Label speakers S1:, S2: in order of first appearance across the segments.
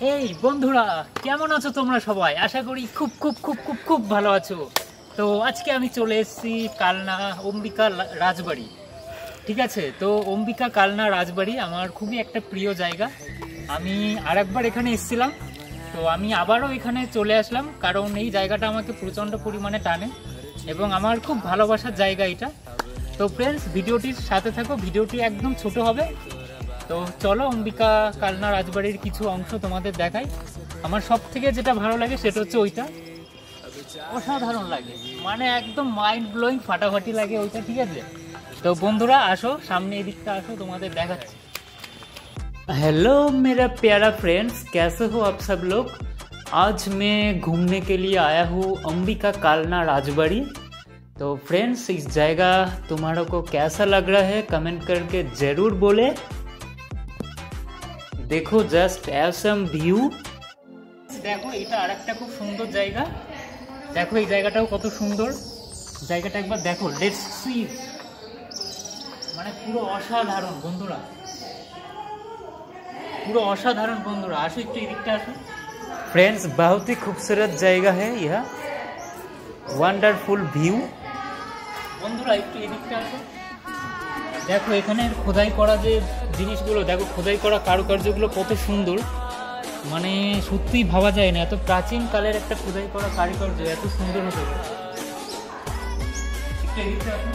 S1: এই বন্ধুরা, কেমন আছো তোমরা সবাই? আশা করি খুব খুব খুব খুব খুব ভালো আছো। তো আজকে আমি চলে এসেছি কালনা অম্বিকা রাজবাড়ি। ঠিক আছে, তো অম্বিকা কালনা রাজবাড়ি আমার খুবই একটা প্রিয় জায়গা। আমি আরেকবার এখানে এসেছিলাম, তো আমি আবারও এখানে চলে আসলাম কারণ এই জায়গাটা আমাকে প্রচণ্ড পরিমাণে টানে এবং আমার খুব ভালোবাসার জায়গা এটা। তো ফ্রেন্ডস, ভিডিওটির সাথে থাকো, ভিডিওটি একদম ছোট হবে। তো চলো অম্বিকা কালনা রাজবাড়ির কিছু অংশ তোমাদের দেখাই। আমার সব থেকে যেটা ভালো লাগে সেটা হচ্ছে ওইটা, অসাধারণ লাগে, মানে একদম মাইন্ড ব্লোয়িং, ফাটাফাটি লাগে ওইটা। ঠিক আছে, তো বন্ধুরা আসো সামনে, এদিকটা আসো, তোমাদের দেখাচ্ছি। हेलो मेरा प्यारा फ्रेंड्स, कैसे हो आप सब लोग। आज मैं घूमने के लिए आया हूँ अंबिका कालना राजबाड़ी। तो फ्रेंड्स, इस जगह तुम्हारों को कैसा लग रहा है कमेंट करके ज़रूर बोले। দেখো জাস্ট অ্যাসাম ভিউ। দেখো এটা আরেকটা খুব সুন্দর জায়গা। দেখো এই জায়গাটাও কত সুন্দর, জায়গাটা একবার দেখো, লেটস সি। মানে পুরো অসাধারণ বন্ধুরা, পুরো অসাধারণ বন্ধুরা। আসো একটু এদিকটা আসো फ्रेंड्स, बहुत ही खूबसूरत जगह है यह, वंडरफुल व्यू। বন্ধুরা একটু এদিকটা আসো, দেখো এখানে খোদাই করা যে জিনিসগুলো, দেখো খোদাই করা কারুকার্যগুলো কত সুন্দর। মানে সত্যিই ভাবা যায় না এত প্রাচীন কালের একটা খোদাই করা কারুকার্য এত সুন্দর হতে পারে। একটু এদিকটা আসো।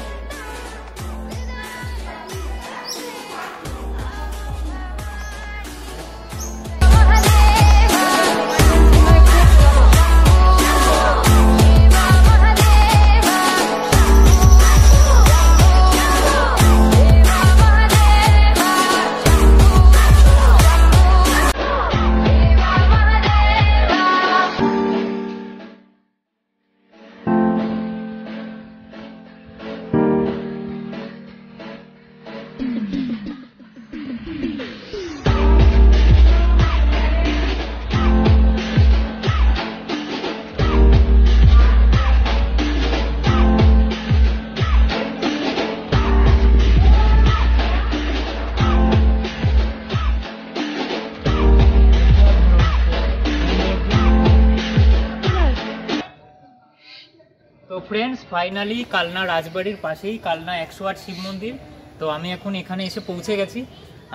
S1: তো ফ্রেন্ডস, ফাইনালি কালনা রাজবাড়ির পাশেই কালনা 108 শিব মন্দির। তো আমি এখন এখানে এসে পৌঁছে গেছি,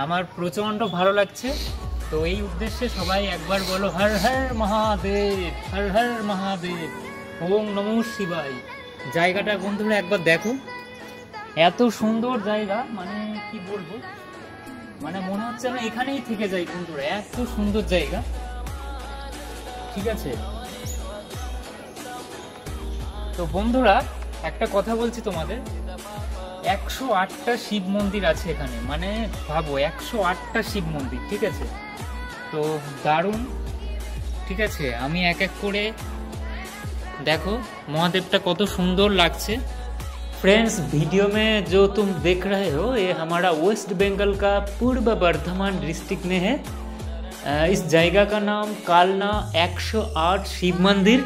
S1: আমার প্রচণ্ড ভালো লাগছে। তো এই উদ্দেশ্যে সবাই একবার বলো হর হর মহাদেব, হর হর মহাদেব, ওম নমঃ শিবায়। জায়গাটা বন্ধুরা একবার দেখো, এত সুন্দর জায়গা, মানে কি বলবো, মানে মনে হচ্ছে না এখানেই থেকে যাই বন্ধুরা, এত সুন্দর জায়গা। ঠিক আছে, তো বন্ধুরা একটা কথা বলছি তোমাদের, 108টা শিব মন্দির আছে এখানে, মানে ভাবো 108টা শিব মন্দির। ঠিক আছে, তো দারুণ। ঠিক আছে, আমি এক এক করে দেখো মহাদেবটা कत सुंदर লাগছে। फ्रेंड्स, वीडियो में जो तुम देख रहे हो ये हमारा वेस्ट बंगाल का पूर्व बर्धमान डिस्ट्रिक्ट में है। इस जगह का नाम कालना 108 शिव मंदिर।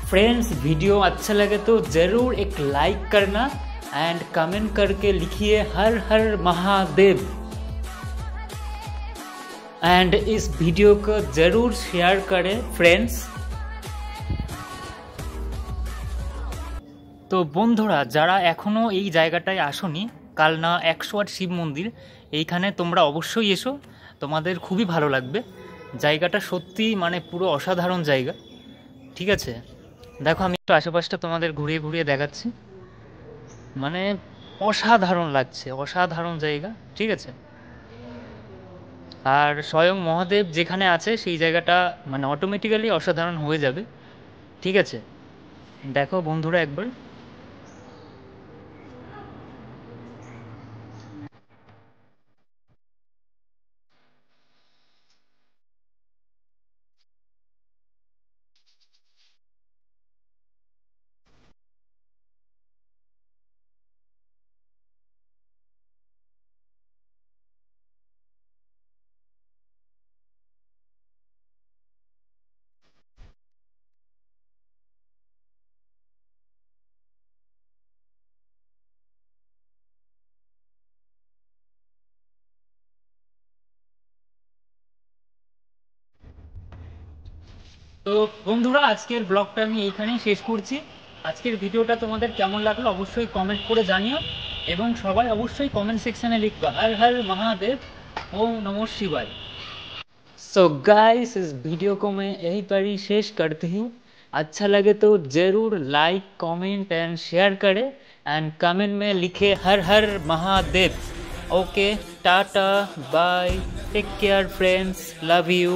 S1: फ्रेंड्स, वीडियो अच्छा लगे तो ज़रूर एक लाइक करना एंड कमेंट करके लिखिए हर हर महादेव। एंड इस वीडियो को ज़रूर शेयर करें फ्रेंड्स। তো বন্ধুরা যারা এখনও এই জায়গাটায় আসোনি, কালনা 108 শিব মন্দির, এইখানে তোমরা অবশ্যই এসো, তোমাদের খুবই ভালো লাগবে। জায়গাটা সত্যি মানে পুরো অসাধারণ জায়গা। ঠিক আছে, দেখো আমি একটু আশেপাশটা তোমাদের ঘুরিয়ে ঘুরিয়ে দেখাচ্ছি, মানে অসাধারণ লাগছে, অসাধারণ জায়গা। ঠিক আছে, আর স্বয়ং মহাদেব যেখানে আছে সেই জায়গাটা মানে অটোমেটিক্যালি অসাধারণ হয়ে যাবে। ঠিক আছে, দেখো বন্ধুরা একবার। তো বন্ধুরা, আজকের ব্লগটা আমি এইখানেই শেষ করছি। আজকের ভিডিওটা তোমাদের কেমন লাগলো অবশ্যই কমেন্ট করে জানিও, এবং সবাই অবশ্যই कमेंट सेक्शन में लिखवा हर हर महादेव, ओम नमो शिवाय। सो गाइस, इस वीडियो को मैं यहीं पर ही शेष करती हूँ। अच्छा लगे तो ज़रूर लाइक कमेंट एंड शेयर करें, एंड कमेंट में लिखे हर हर Mahadev. Okay, tata bye, take care friends, love you.